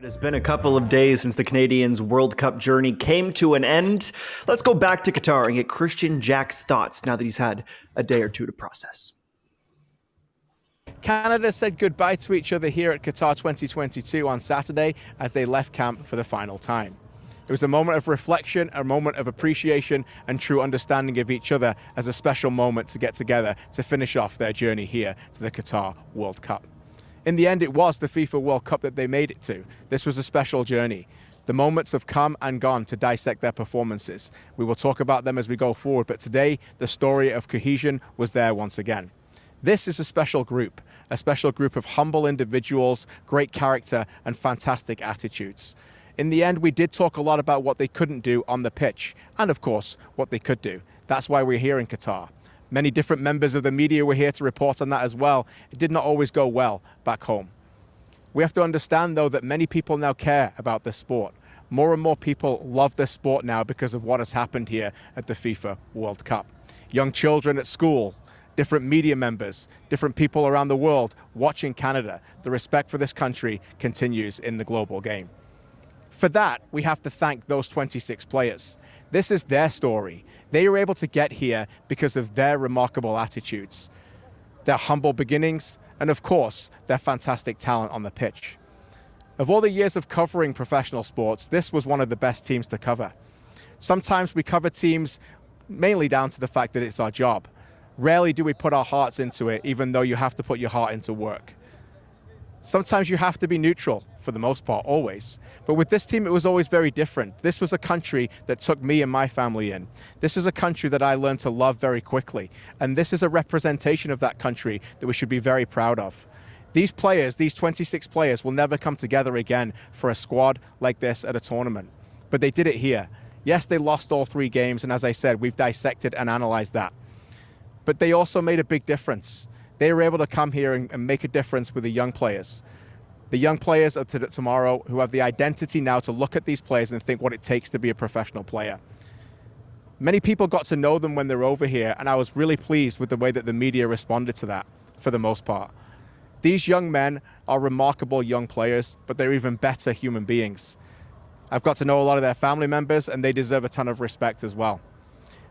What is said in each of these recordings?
It's been a couple of days since the Canadians' World Cup journey came to an end. Let's go back to Qatar and get Kristian Jack's thoughts now that he's had a day or two to process. Canada said goodbye to each other here at Qatar 2022 on Saturday as they left camp for the final time. It was a moment of reflection, a moment of appreciation and true understanding of each other as a special moment to get together to finish off their journey here to the Qatar World Cup. In the end, it was the FIFA World Cup that they made it to. This was a special journey. The moments have come and gone to dissect their performances. We will talk about them as we go forward, but today the story of cohesion was there once again. This is a special group of humble individuals, great character and fantastic attitudes. In the end, we did talk a lot about what they couldn't do on the pitch and, of course, what they could do. That's why we're here in Qatar. Many different members of the media were here to report on that as well. It did not always go well back home. We have to understand, though, that many people now care about this sport. More and more people love this sport now because of what has happened here at the FIFA World Cup. Young children at school, different media members, different people around the world watching Canada. The respect for this country continues in the global game. For that, we have to thank those 26 players. This is their story. They were able to get here because of their remarkable attitudes, their humble beginnings, and of course, their fantastic talent on the pitch. Of all the years of covering professional sports, this was one of the best teams to cover. Sometimes we cover teams mainly down to the fact that it's our job. Rarely do we put our hearts into it, even though you have to put your heart into work. Sometimes you have to be neutral, for the most part, always. But with this team, it was always very different. This was a country that took me and my family in. This is a country that I learned to love very quickly. And this is a representation of that country that we should be very proud of. These players, these 26 players, will never come together again for a squad like this at a tournament. But they did it here. Yes, they lost all 3 games, and as I said, we've dissected and analyzed that. But they also made a big difference. They were able to come here and make a difference with the young players. The young players of tomorrow who have the identity now to look at these players and think what it takes to be a professional player. Many people got to know them when they're over here, and I was really pleased with the way that the media responded to that, for the most part. These young men are remarkable young players, but they're even better human beings. I've got to know a lot of their family members, and they deserve a ton of respect as well.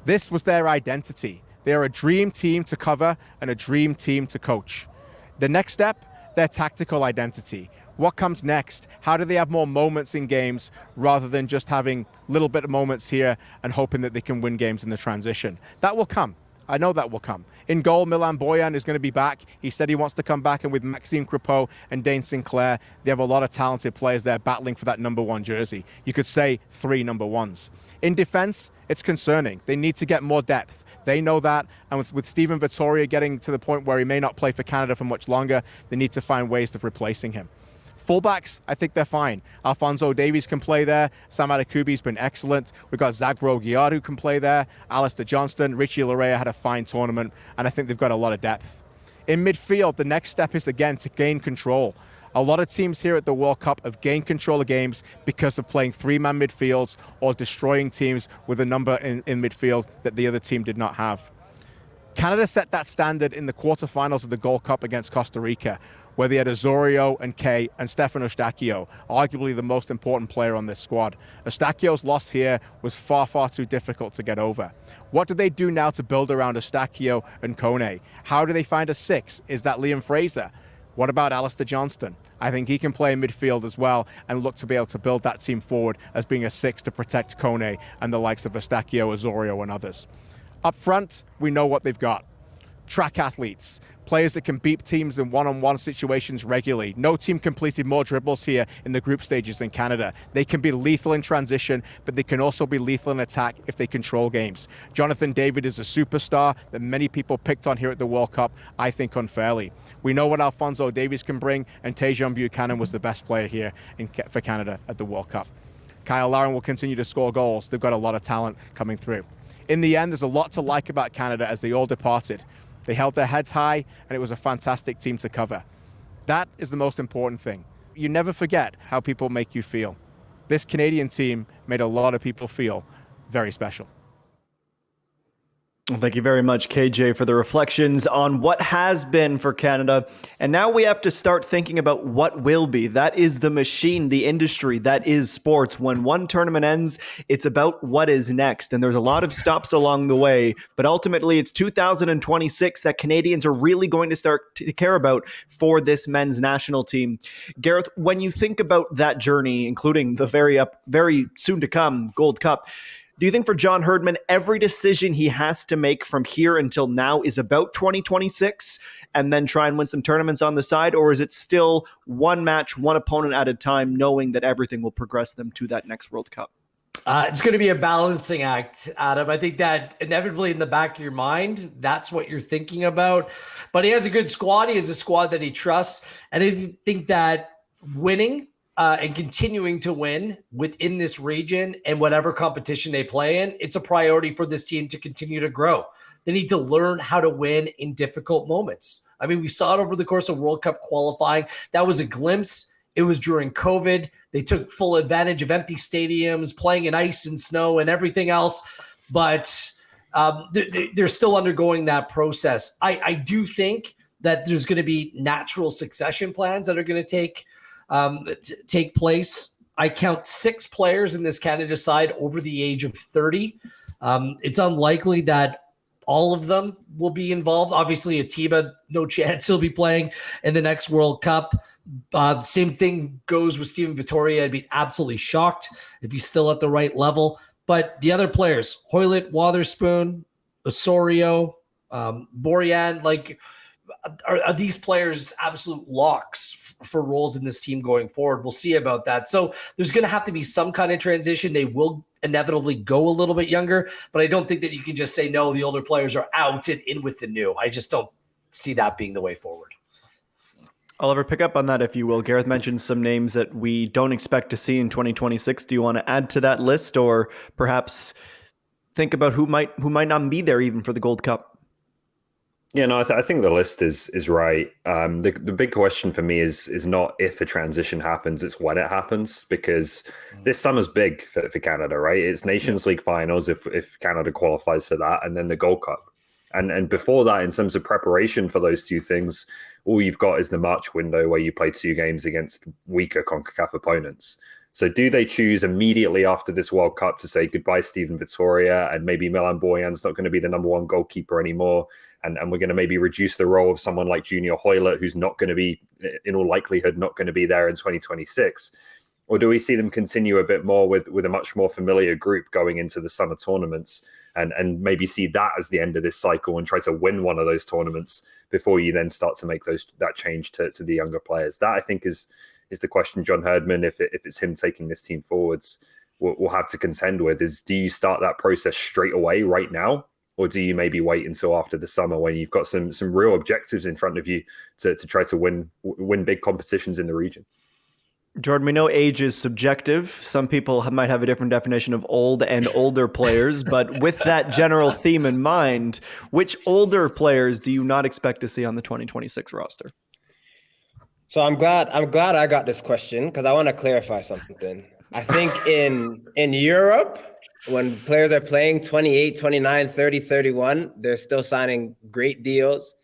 This was their identity. They are a dream team to cover and a dream team to coach. The next step, their tactical identity. What comes next? How do they have more moments in games rather than just having little bit of moments here and hoping that they can win games in the transition? That will come. I know that will come. In goal, Milan Bojan is going to be back. He said he wants to come back, and with Maxime Crepeau and Dane Sinclair, they have a lot of talented players there battling for that number 1 jersey. You could say 3 number 1s. In defense, it's concerning. They need to get more depth. They know that, and with Steven Vittoria getting to the point where he may not play for Canada for much longer, they need to find ways of replacing him. Fullbacks, I think they're fine. Alphonso Davies can play there. Sam Adekubi's been excellent. We've got Zagro Guiar who can play there. Alistair Johnston, Richie Larea had a fine tournament, and I think they've got a lot of depth. In midfield, the next step is, again, to gain control. A lot of teams here at the World Cup have gained control of games because of playing 3-man midfields or destroying teams with a number in midfield that the other team did not have. Canada set that standard in the quarterfinals of the Gold Cup against Costa Rica, where they had Osorio and Kay and Stefan Eustáquio, arguably the most important player on this squad. Eustáquio's loss here was far, far too difficult to get over. What do they do now to build around Eustáquio and Kone? How do they find a 6? Is that Liam Fraser? What about Alistair Johnston? I think he can play in midfield as well and look to be able to build that team forward as being a 6 to protect Kone and the likes of Eustáquio, Osorio and others. Up front, we know what they've got. Track athletes, players that can beat teams in one-on-one situations regularly. No team completed more dribbles here in the group stages than Canada. They can be lethal in transition, but they can also be lethal in attack if they control games. Jonathan David is a superstar that many people picked on here at the World Cup, I think unfairly. We know what Alphonso Davies can bring, and Tajon Buchanan was the best player here for Canada at the World Cup. Kyle Larin will continue to score goals. They've got a lot of talent coming through. In the end, there's a lot to like about Canada as they all departed. They held their heads high, and it was a fantastic team to cover. That is the most important thing. You never forget how people make you feel. This Canadian team made a lot of people feel very special. Well, thank you very much, KJ, for the reflections on what has been for Canada. And now we have to start thinking about what will be. That is the machine, the industry, that is sports. When one tournament ends, it's about what is next. And there's a lot of stops along the way. But ultimately, it's 2026 that Canadians are really going to start to care about for this men's national team. Gareth, when you think about that journey, including the very soon to come Gold Cup, do you think for John Herdman, every decision he has to make from here until now is about 2026 and then try and win some tournaments on the side? Or is it still one match, one opponent at a time, knowing that everything will progress them to that next World Cup? It's going to be a balancing act, Adam. I think that inevitably in the back of your mind, that's what you're thinking about. But he has a good squad. He has a squad that he trusts. And I think that winning and continuing to win within this region and whatever competition they play in, it's a priority for this team to continue to grow. They need to learn how to win in difficult moments. I mean, we saw it over the course of World Cup qualifying. That was a glimpse. It was during COVID. They took full advantage of empty stadiums, playing in ice and snow and everything else. But they're still undergoing that process. I do think that there's going to be natural succession plans that are going to take place. I count 6 players in this Canada side over the age of 30. It's unlikely that all of them will be involved. Obviously, Atiba, no chance he'll be playing in the next World Cup. Same thing goes with Steven Vittoria. I'd be absolutely shocked if he's still at the right level. But the other players, Hoylett, Wotherspoon, Osorio, Borjan, are these players absolute locks for roles in this team going forward? We'll see about that. So there's going to have to be some kind of transition. They will inevitably go a little bit younger, but I don't think that you can just say, no, the older players are out and in with the new. I just don't see that being the way forward. Oliver, pick up on that, if you will. Gareth mentioned some names that we don't expect to see in 2026. Do you want to add to that list, or perhaps think about who might not be there even for the Gold Cup? Yeah, no, I think the list is right. The big question for me is not if a transition happens, it's when it happens, because this summer's big for Canada, right? It's Nations League finals if Canada qualifies for that, and then the Gold Cup. And before that, in terms of preparation for those two things, all you've got is the March window where you play 2 games against weaker CONCACAF opponents. So do they choose immediately after this World Cup to say goodbye, Steven Vittoria, and maybe Milan Borjan's not going to be the number 1 goalkeeper anymore, and we're going to maybe reduce the role of someone like Junior Hoylett, who's not going to be, in all likelihood, not going to be there in 2026? Or do we see them continue a bit more with a much more familiar group going into the summer tournaments, and maybe see that as the end of this cycle and try to win one of those tournaments before you then start to make that change to the younger players? That, I think, is the question John Herdman, if it's him taking this team forwards, will have to contend with, is do you start that process straight away right now? Or do you maybe wait until after the summer when you've got some real objectives in front of you to try to win big competitions in the region? Jordan, we know age is subjective. Some people might have a different definition of old and older players, but with that general theme in mind, which older players do you not expect to see on the 2026 roster? So I'm glad I got this question, because I want to clarify something. I think in Europe, when players are playing 28, 29, 30, 31, they're still signing great deals.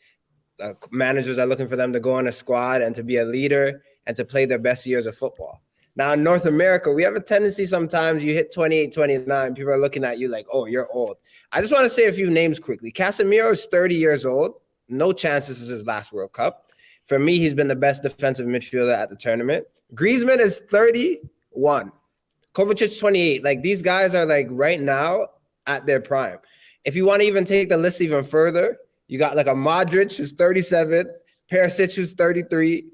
Managers are looking for them to go on a squad and to be a leader and to play their best years of football. Now, in North America, we have a tendency sometimes you hit 28, 29, people are looking at you like, oh, you're old. I just want to say a few names quickly. Casemiro is 30 years old. No chance this is his last World Cup. For me, he's been the best defensive midfielder at the tournament. Griezmann is 31. Kovacic, 28. Like, these guys are, like, right now at their prime. If you want to even take the list even further, you got, like, a Modric who's 37, Perisic who's 33,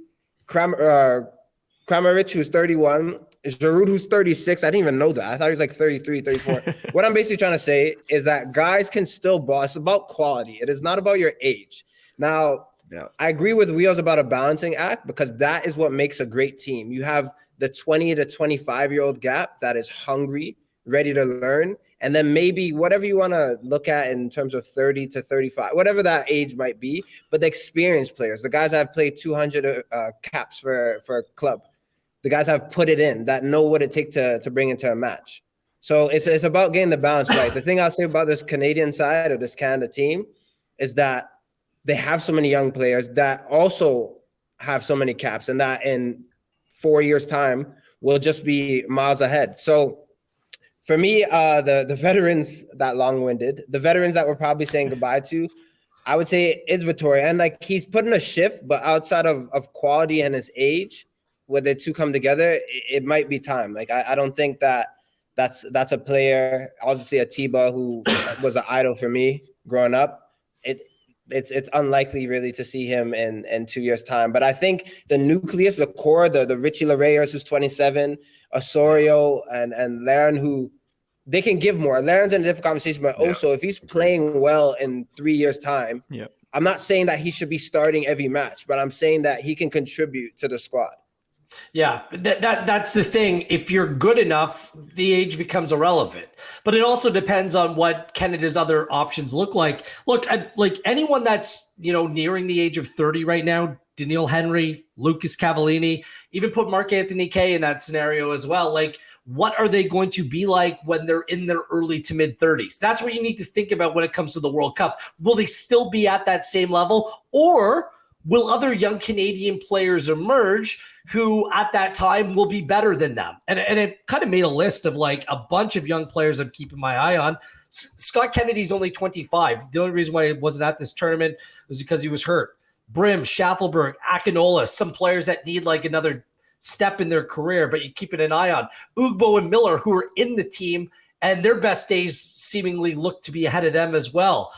Kramaric who's 31, Giroud who's 36. I didn't even know that. I thought he was, like, 33, 34. What I'm basically trying to say is that guys can still ball. It's about quality. It is not about your age. Now, yeah, I agree with Wheels about a balancing act, because that is what makes a great team. You have the 20 to 25-year-old gap that is hungry, ready to learn, and then maybe whatever you want to look at in terms of 30 to 35, whatever that age might be, but the experienced players, the guys that have played 200 caps for a club, the guys that have put it in, that know what it takes to bring into a match. So it's about getting the balance right. The thing I'll say about this Canadian side of this Canada team is that they have so many young players that also have so many caps, and that in 4 years' time will just be miles ahead. So for me, the veterans that long-winded, the veterans that we're probably saying goodbye to, I would say it's Vittoria. And like he's putting a shift, but outside of quality and his age, where the two come together, it might be time. Like I don't think that's a player. Obviously, Atiba, who was an idol for me growing up. It's unlikely really to see him in 2 years' time. But I think the nucleus, the core, the Richie Lareyers, who's 27, Osorio and Laren, who they can give more. Laren's in a different conversation, but also if he's playing well in 3 years' time, I'm not saying that he should be starting every match, but I'm saying that he can contribute to the squad. Yeah, that's the thing. If you're good enough, the age becomes irrelevant. But it also depends on what Canada's other options look like. Look, like anyone that's, nearing the age of 30 right now, Daniil Henry, Lucas Cavallini, even put Marc-Anthony Kaye in that scenario as well. Like, what are they going to be like when they're in their early to mid 30s? That's what you need to think about when it comes to the World Cup. Will they still be at that same level, or will other young Canadian players emerge who at that time will be better than them? And it kind of made a list of like a bunch of young players I'm keeping my eye on. Scott Kennedy's only 25. The only reason why he wasn't at this tournament was because he was hurt. Brim, Schaffelberg, Akinola, some players that need like another step in their career, but you're keeping an eye on. Ugbo and Miller, who are in the team, and their best days seemingly look to be ahead of them as well.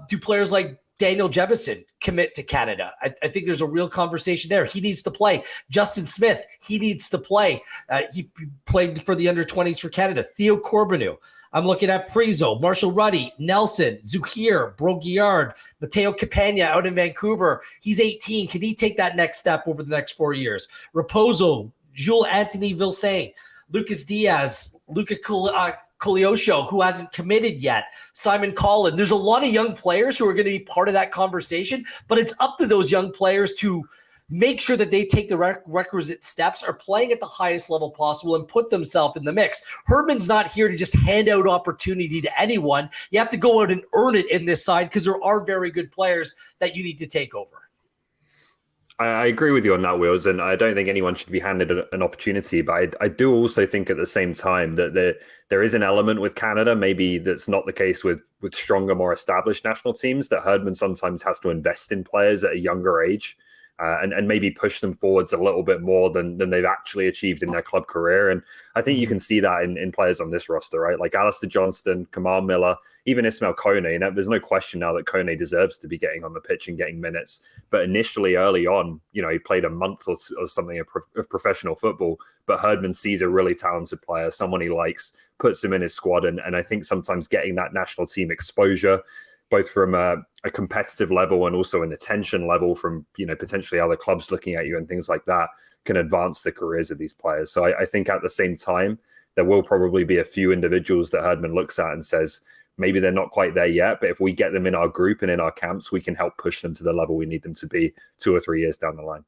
Do players like Daniel Jebison commit to Canada? I think there's a real conversation there. He needs to play. Justin Smith, he needs to play. He played for the under-20s for Canada. Theo Corbeanu. I'm looking at Prizo, Marshall Ruddy, Nelson, Zuhir, Broguillard, Mateo Capagna out in Vancouver. He's 18. Can he take that next step over the next 4 years? Raposo, Jules Anthony Vilsain, Lucas Diaz, Luca Coliosho, who hasn't committed yet, Simon Collin. There's a lot of young players who are going to be part of that conversation, but it's up to those young players to make sure that they take the requisite steps, are playing at the highest level possible, and put themselves in the mix. Herdman's not here to just hand out opportunity to anyone. You have to go out and earn it in this side, because there are very good players that you need to take over. I agree with you on that, Wills, and I don't think anyone should be handed an opportunity. But I do also think at the same time that there is an element with Canada, maybe that's not the case with stronger, more established national teams, that Herdman sometimes has to invest in players at a younger age. And maybe push them forwards a little bit more than they've actually achieved in their club career. And I think you can see that in players on this roster, right? Like Alistair Johnston, Kamal Miller, even Ismail Kone. And there's no question now that Kone deserves to be getting on the pitch and getting minutes. But initially, early on, he played a month or something of professional football. But Herdman sees a really talented player, someone he likes, puts him in his squad. And I think sometimes getting that national team exposure, both from a competitive level and also an attention level from, potentially other clubs looking at you and things like that, can advance the careers of these players. So I think at the same time, there will probably be a few individuals that Herdman looks at and says, maybe they're not quite there yet, but if we get them in our group and in our camps, we can help push them to the level we need them to be 2 or 3 years down the line.